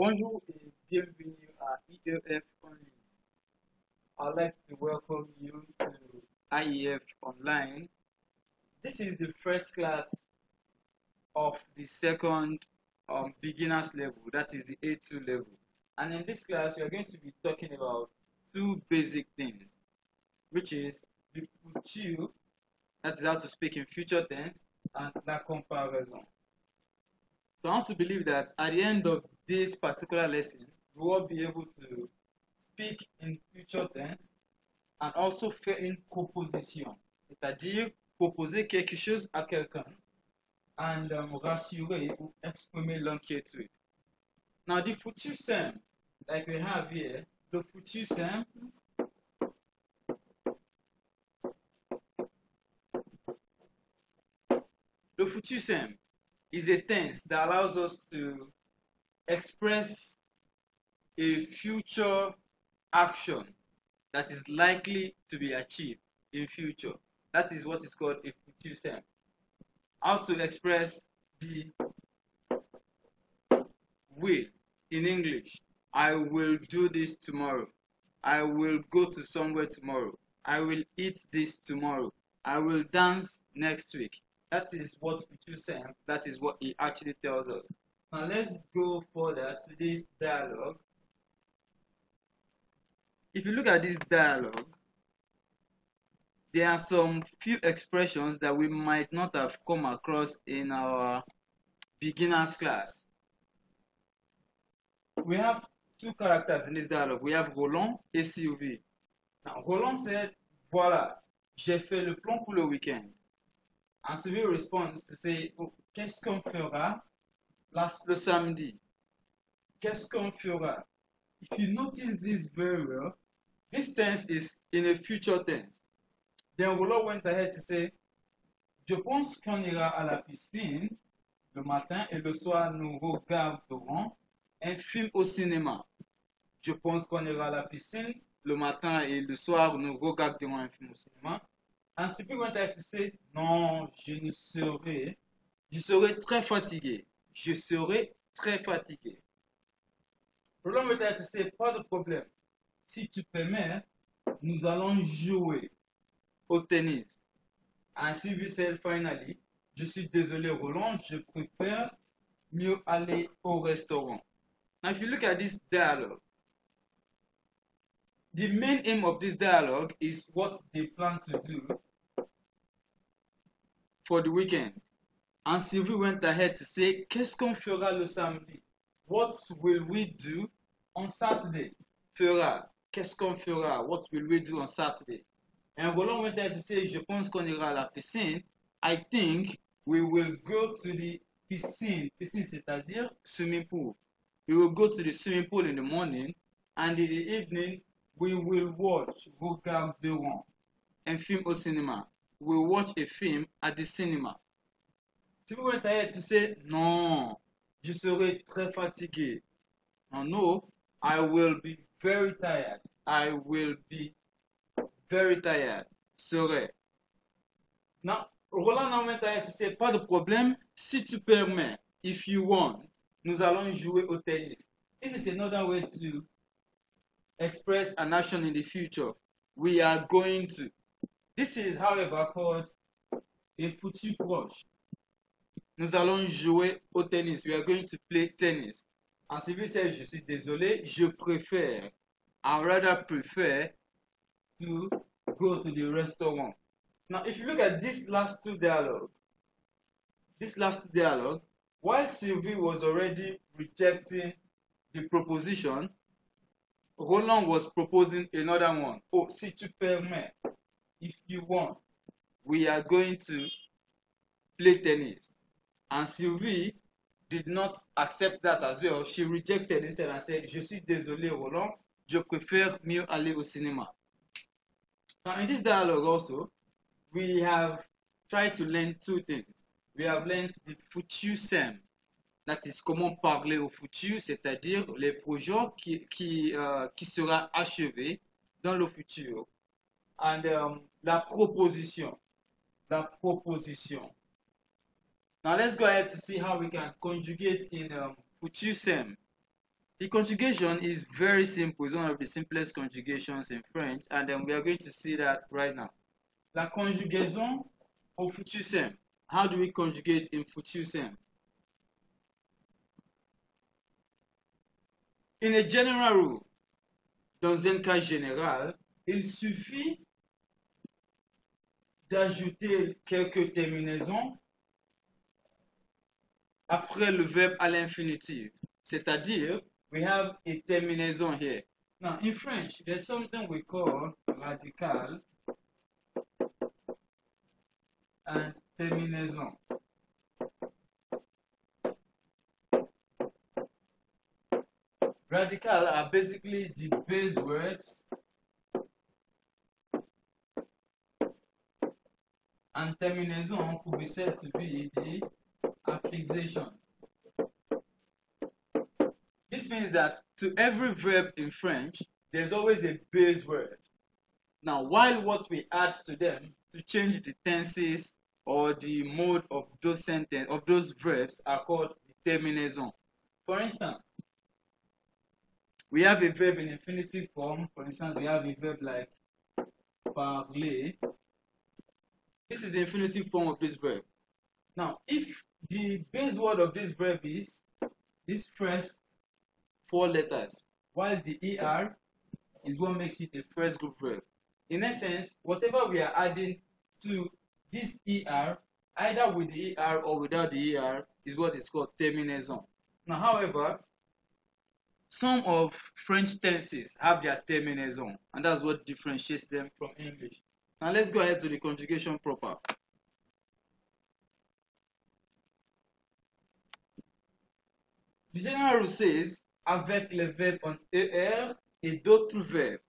Bonjour et bienvenue à IEF en ligne. I'd like to welcome you to IEF Online. This is the first class of the second beginners level, that is the A2 level. And in this class, we are going to be talking about two basic things, which is the future, that is how to speak in future tense, and la comparaison. So I want to believe that at the end of this particular lesson, we will be able to speak in future tense and also faire une proposition, c'est-à-dire proposer quelque chose à quelqu'un and rassurer ou exprimer l'inquiétude. Now the future simple, like we have here, the future simple is a tense that allows us to express a future action that is likely to be achieved in future. That is what is called a future simple. How to express the will in English. I will do this tomorrow. I will go to somewhere tomorrow. I will eat this tomorrow. I will dance next week. That is what future simple, that is what it actually tells us. Now let's go further to this dialogue. If you look at this dialogue, there are some few expressions that we might not have come across in our beginners class. We have two characters in this dialogue. We have Roland et Sylvie. Now, Roland said, voilà, j'ai fait le plan pour le week-end. And Sylvie responds to say, oh, qu'est-ce qu'on fera le samedi? Qu'est-ce qu'on fera? If you notice this very well, this tense is in a future tense. Then Roland went ahead to say, je pense qu'on ira à la piscine le matin et le soir nous regarderons un film au cinéma. Je pense qu'on ira à la piscine le matin et le soir nous regarderons un film au cinéma. And Sylvie went ahead to say, non, je serai très fatigué. Je serai très fatigué. Roland went ahead to say, pas de problème. Si tu permets, nous allons jouer au tennis. And Sylvie said finally, je suis désolé Roland, je préfère mieux aller au restaurant. Now if you look at this dialogue, the main aim of this dialogue is what they plan to do for the weekend. And Sylvie went ahead to say, qu'est-ce qu'on fera le samedi? What will we do on Saturday? Fera. Qu'est-ce qu'on fera? What will we do on Saturday? And Roland went ahead to say, je pense qu'on ira à la piscine. I think we will go to the piscine. Piscine, c'est-à-dire swimming pool. We will go to the swimming pool in the morning, and in the evening, we will watch, regarderons, un film au cinéma. We will watch a film at the cinema. Sylvie went ahead to say, non, je serai très fatigué. No, I will be very tired. I will be very tired. Serai. Now, Roland now went ahead to say, pas de problème, si tu permets, if you want, nous allons jouer au tennis. This is another way to express an action in the future. We are going to. This is, however, called a futur proche. Nous allons jouer au tennis. We are going to play tennis. And Sylvie said, je suis désolé, je préfère. I rather prefer to go to the restaurant. Now, if you look at this last two dialogue, while Sylvie was already rejecting the proposition, Roland was proposing another one. Oh, si tu permets, if you want, we are going to play tennis. And Sylvie did not accept that as well. She rejected instead and said, je suis désolé, Roland, je préfère mieux aller au cinéma. Now, in this dialogue also, we have tried to learn two things. We have learned the futur simple, that is comment parler au futur, c'est-à-dire les projets qui sera achevé dans le futur. And la proposition. Now let's go ahead to see how we can conjugate in futur simple. The conjugation is very simple. It's one of the simplest conjugations in French, and then we are going to see that right now. La conjugaison au futur simple. How do we conjugate in futur simple? In a general rule, dans un cas général, il suffit d'ajouter quelques terminaisons après le verbe à l'infinitif. C'est-à-dire, we have a terminaison here. Now, in French, there's something we call radical and terminaison. Radical are basically the base words, and terminaison could be said to be the affixation. This means that to every verb in French, there's always a base word. Now, while what we add to them to change the tenses or the mode of those sentences of those verbs are called the terminaison. For instance, we have a verb in infinitive form. For instance, we have a verb like parler. This is the infinitive form of this verb. Now, if the base word of this verb is this first 4 letters, while the ER is what makes it a first group verb. In essence, whatever we are adding to this ER, either with the ER or without the ER, is what is called terminaison. Now, however, some of French tenses have their terminaison, and that's what differentiates them from English. Now, let's go ahead to the conjugation proper. The general rule says, avec les verbes en ER et d'autres verbes,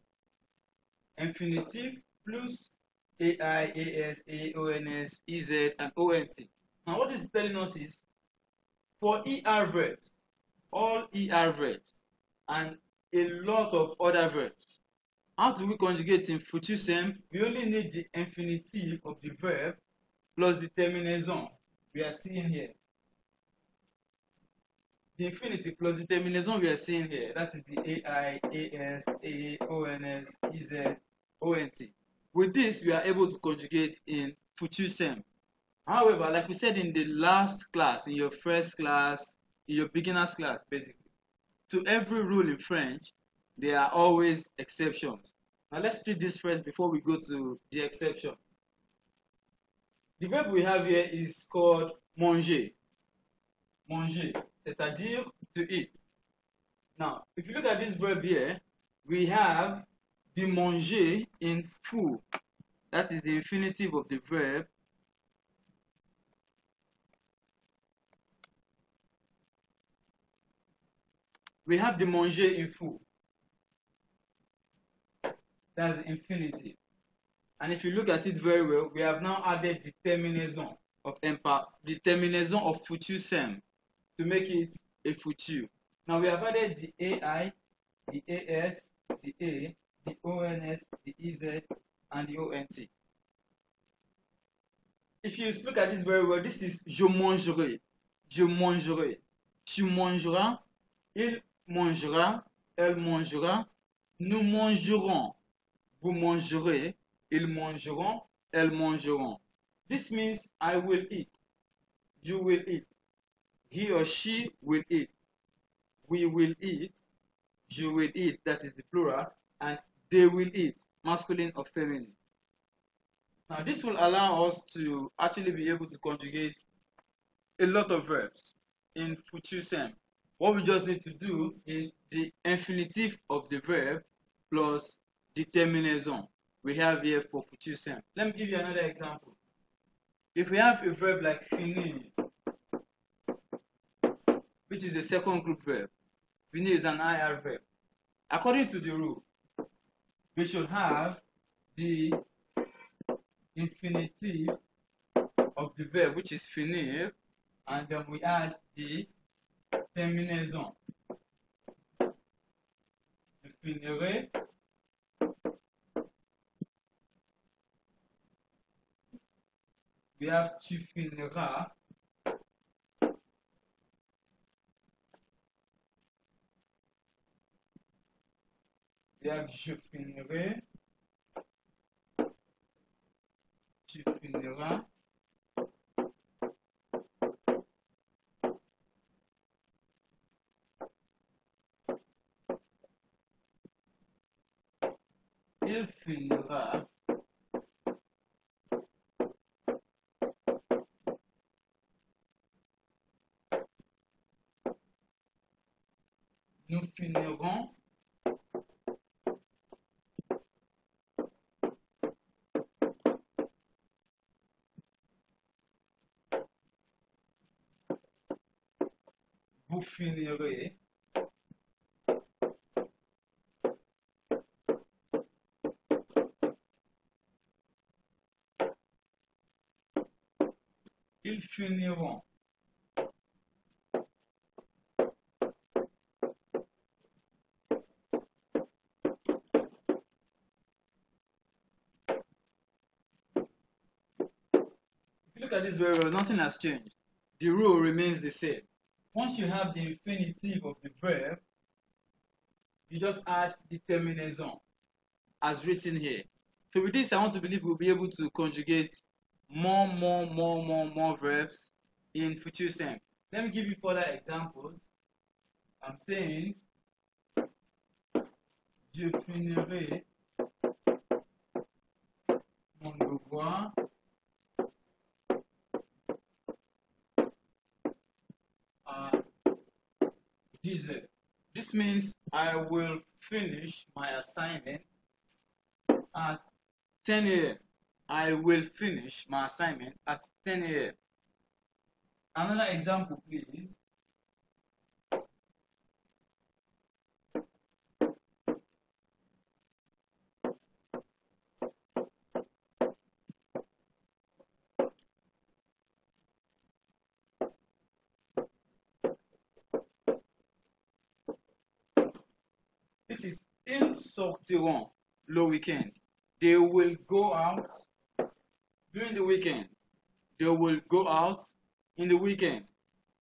infinitif plus AI, AS, AONS, EZ, and ONT. Now, what this is telling us is, for ER verbs, all ER verbs, and a lot of other verbs, how do we conjugate in futur simple? We only need the infinitive of the verb plus the terminaison we are seeing here. The infinitive plus the terminaison we are seeing here, that is the AI, AS, AA, ONS, EZ, ONT. With this, we are able to conjugate in futur simple. However, like we said in the last class, in your first class, in your beginner's class, basically, to every rule in French, there are always exceptions. Now let's treat this first before we go to the exception. The verb we have here is called manger. Manger, c'est-à-dire to eat. Now, if you look at this verb here, we have the manger in full. That is the infinitive of the verb. We have the manger in full. That's the infinitive. And if you look at it very well, we have now added the terminaison of the terminaison of futur simple to make it a futur. Now we have added the AI, the AS, the A, the ONS, the EZ, and the ONT. If you look at this very well, this is je mangerai, je mangerai, tu mangeras, il mangera, elle mangera, nous mangerons, vous mangerez, ils mangeront, elles mangeront. This means I will eat, you will eat, he or she will eat, we will eat, you will eat, that is the plural, and they will eat, masculine or feminine. Now this will allow us to actually be able to conjugate a lot of verbs in futur simple. What we just need to do is the infinitive of the verb plus the terminaison we have here for futur simple. Let me give you another example. If we have a verb like finir, which is a second group verb, finir is an IR verb. According to the rule, we should have the infinitive of the verb, which is finir, and then we add the terminaison. Je finirai, we have tu finiras, we have je finirai, tu finiras, il finira, nous finirons, vous finirez, ils finiront. If you look at this very well, nothing has changed. The rule remains the same. Once you have the infinitive of the verb, you just add the terminaison as written here. So with this, I want to believe we'll be able to conjugate more verbs in future sense. Let me give you further examples. I'm saying, je finirai mon devoir à 10 heures. This means I will finish my assignment at 10 a.m. I will finish my assignment at 10 a.m. Another example, please. This is ils sortiront le weekend. They will go out during the weekend. They will go out in the weekend.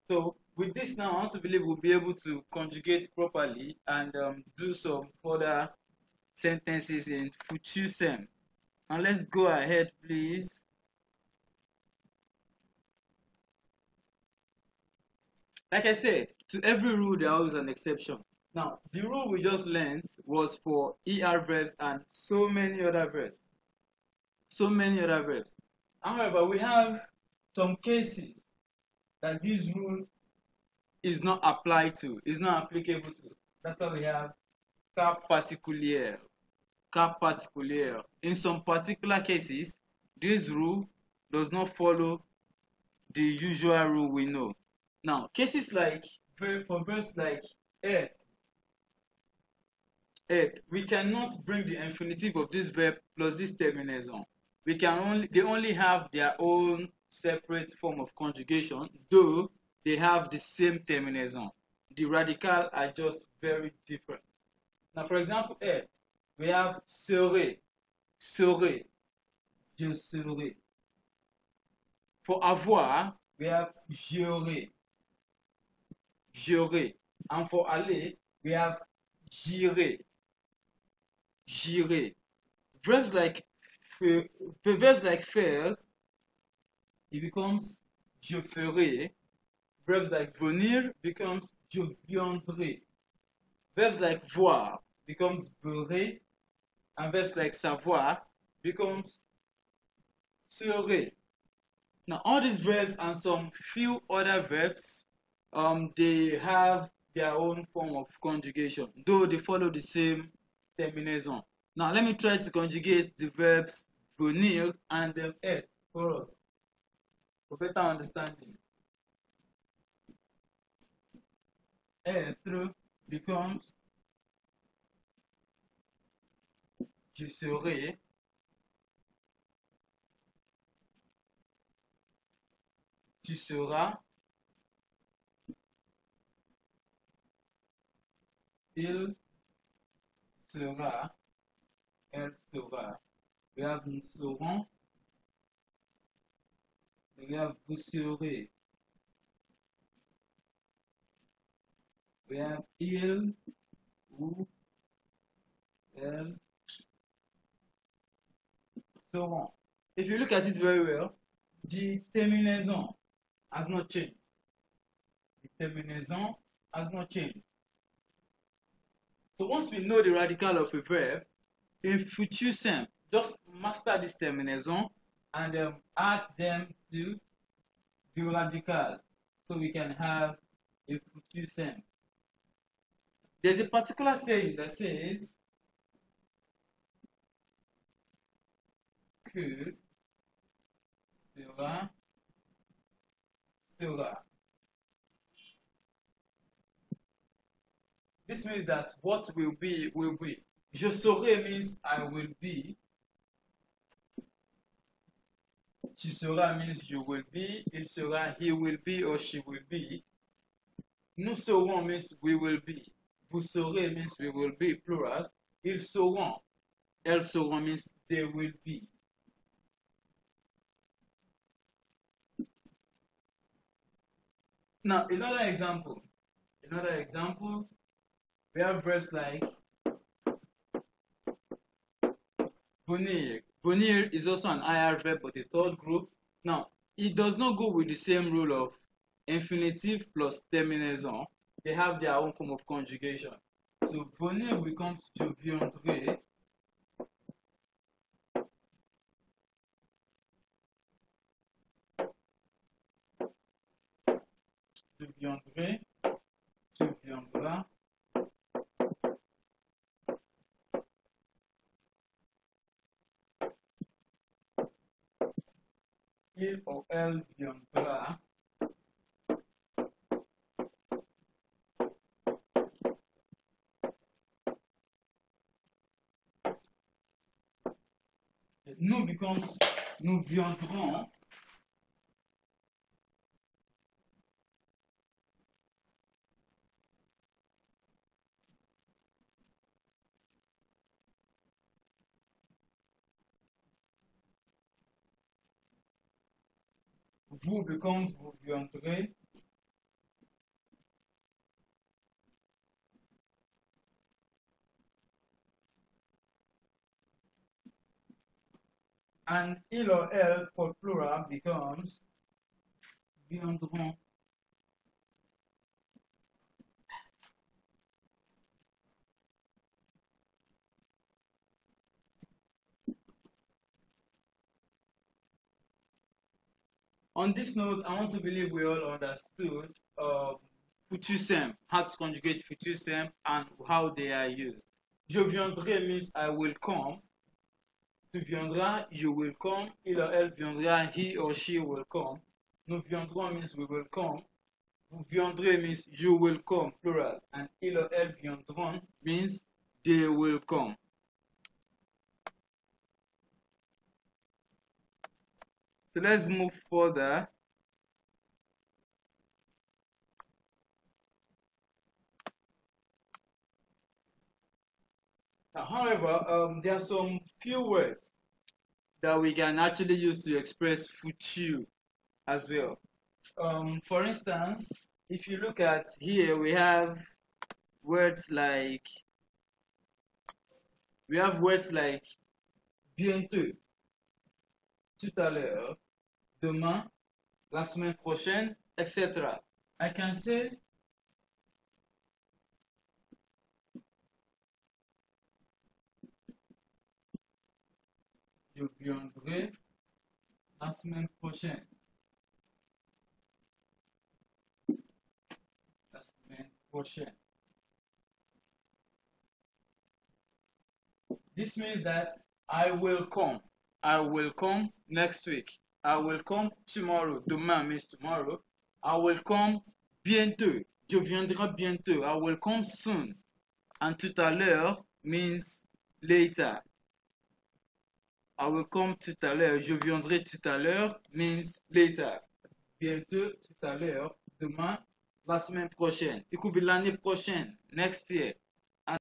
So with this now, I want to believe we'll be able to conjugate properly and do some further sentences in future sem. And let's go ahead, please. Like I said, to every rule there is an exception. Now, the rule we just learned was for ER verbs and so many other verbs. So many other verbs. However, we have some cases that this rule is not applied to, is not applicable to. That's why we have cas particulier. Cas particulier. In some particular cases, this rule does not follow the usual rule we know. Now, cases like, for verbs like être, we cannot bring the infinitive of this verb plus this terminaison. They only have their own separate form of conjugation, though they have the same terminaison. The radical are just very different. Now, for example, we have serai, serai, je serai. For avoir, we have j'aurai, j'aurai. And for aller, we have j'irai, j'irai. Verbs like faire, it becomes je ferai. Verbs like venir becomes je viendrai. Verbs like voir becomes verrai. And verbs like savoir becomes serai. Now, all these verbs and some few other verbs, they have their own form of conjugation, though they follow the same terminaison. Now, let me try to conjugate the verbs venir and être for us, for better understanding. Être becomes je serai. Tu seras. Il sera. Elle sera. We have nous serons. We have vous serez. We have il, vous, elles seront. If you look at it very well, the terminaison has not changed. The terminaison has not changed. So once we know the radical of a verb, in future simple, just master this terminaison and add them to the radical so we can have a future simple. There's a particular saying that says que sera sera. This means that what will be will be. Je serai means I will be. Tu seras means you will be. Il sera, he will be or she will be. Nous serons means we will be. Vous serez means we will be, plural. Ils seront. Elles seront means they will be. Now, another example. We have verbs like venir. Venir is also an IR verb, but a third group. Now, it does not go with the same rule of infinitive plus terminaison. They have their own form of conjugation. So, venir becomes je viendrai. Je viendrai. Tu viendras. Il ou elle viendra. Nous becomes nous viendrons. Vous becomes vous viendrez. And il or elle for plural becomes viendront. On this note, I want to believe we all understood future simple, how to conjugate future simple and how they are used. Je viendrai means I will come. Tu viendras, you will come. Il or elle viendra, he or she will come. Nous viendrons means we will come. Vous viendrez means you will come, plural. And il or elle viendront means they will come. So let's move further. However, there are some few words that we can actually use to express future as well. For instance, if you look at here, we have words like bientôt, tout à l'heure, demain, la semaine prochaine, etc. I can say je viendrai la semaine prochaine. La semaine prochaine. This means that I will come. I will come next week. I will come tomorrow. Demain means tomorrow. I will come bientôt. Je viendrai bientôt. I will come soon. And tout à l'heure means later. I will come tout à l'heure. Je viendrai tout à l'heure means later. Bientôt, tout à l'heure. Demain, la semaine prochaine. It could be l'année prochaine, next year.